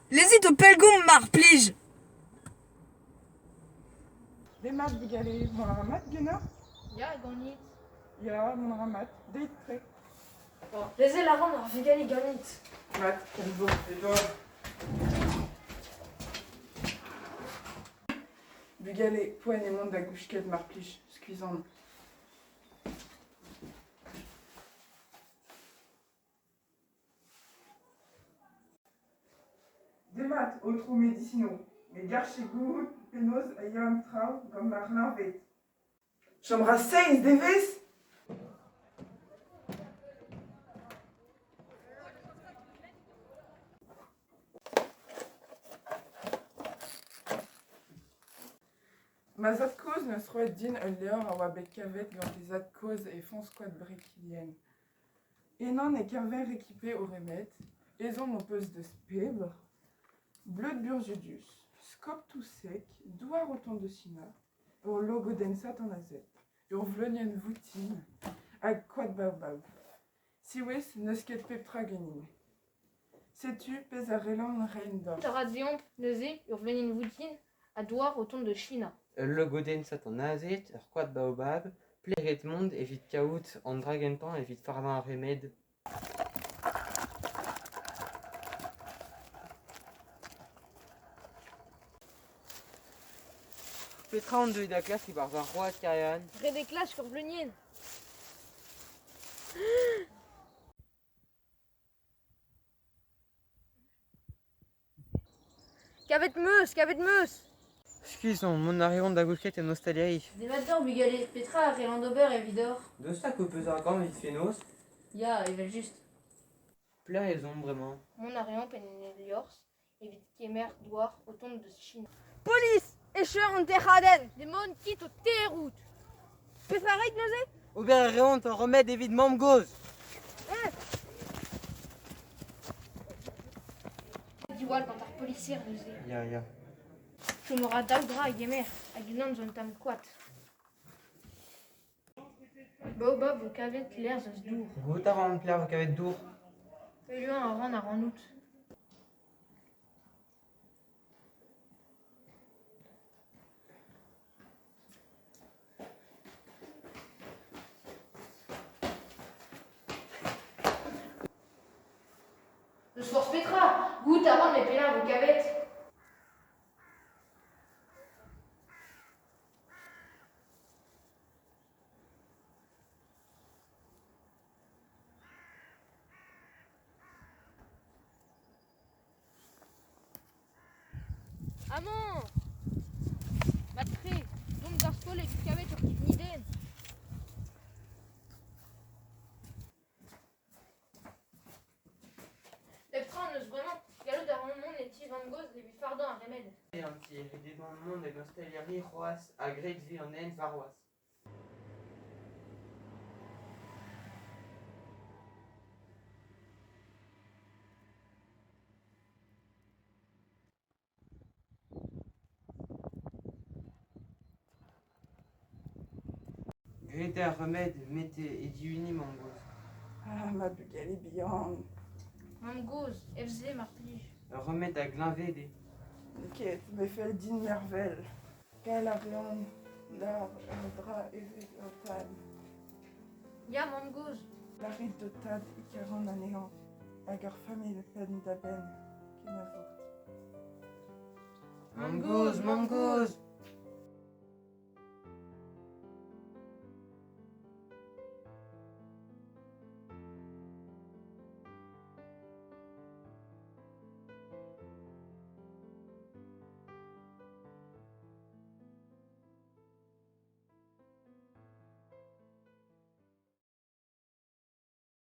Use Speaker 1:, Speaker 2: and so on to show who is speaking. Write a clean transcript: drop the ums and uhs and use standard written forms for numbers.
Speaker 1: Lizzie op pelgum mar plij.
Speaker 2: De mat bugale, mon ramat gena?
Speaker 3: Ja, ganit.
Speaker 2: Ya, mon ramat, deit tre.
Speaker 3: Leze la ran ar vigani ganit.
Speaker 2: Mat, kalbo, edo. Bugale, poen e mont da gouchket mar plij, skuizan. Demat, outro medicino. Me garche gout, penoz a yam trao, gant mar narvet. Chomra 6 devez? Ma zad koz neus roet din ul levr a oa bet kavet gant e zad koz e fons koad brekilien. Enan e kerver ekipe o remet, ezon mo peus deus pebr, bleud burjudius, skop tout sec, douar o tont de sina, ur logo densat an azet, ur vleunien voutin, hag koad baobab. Siwez neus ket pep tra ganin. Setu pez a relan rein d'or.
Speaker 3: Tara diomp, leze, ur vlenin voutin, a douar o tont de China.
Speaker 4: Le goden sat an azet, ur koad baobab, pleret mond evit kaout an dragentan evit fardan remed. Petra an deud da klas e barz ar road karian.
Speaker 3: Red e klach ur vlenin. Kavet meus, kavet meus.
Speaker 4: Skizon, mon a reont da gousket en ostaliaï.
Speaker 3: Devator bugale, petra a reland ober e vidor.
Speaker 4: Deus ta ko peus ar gant evit fenoz?
Speaker 3: Ya, evel just.
Speaker 4: Pla ezon bremañ.
Speaker 3: Mon a reont pen liors, evit kemer douar o tont de China.
Speaker 5: Polis! Echeur an terraden!
Speaker 3: De mon kit o terout.
Speaker 5: Pefarit neuze?
Speaker 4: Ober a reont an remed evit mamp goz.
Speaker 3: Diwal gant ar policier neuze.
Speaker 4: Ya.
Speaker 3: Chomora daou dra e gemer, hag unan zon tam koat. Baobab o kavet ler zeus dour.
Speaker 4: Gout a ran pler vo kavet dour.
Speaker 3: Eluan a ran ar an out. Eus force petra, gout a ran me pelar vo kavet.
Speaker 5: Amant! Matri, dont d'ar skol evit kavet ur kit niden.
Speaker 3: Leptra neus bremañ, gallout ar an mon eti van goz evit fardan ar remed.
Speaker 4: E an ti evit edon mont en ostaliari c'hoaz a gret vi an en varoaz. Gret ar remed mette e diuni mamp goz.
Speaker 2: Ah, ma bugale bihan.
Speaker 3: Mam goz, FZ mar plij.
Speaker 4: Ur remed a glinvede.
Speaker 2: Niket, me fel din mervel. Gal a reon d'ar dra evet ur tad.
Speaker 3: Ya mam goz.
Speaker 2: La rit de tad e karan anean. Hag ur famil pen da ben ken a vourt.
Speaker 4: Mamp goz.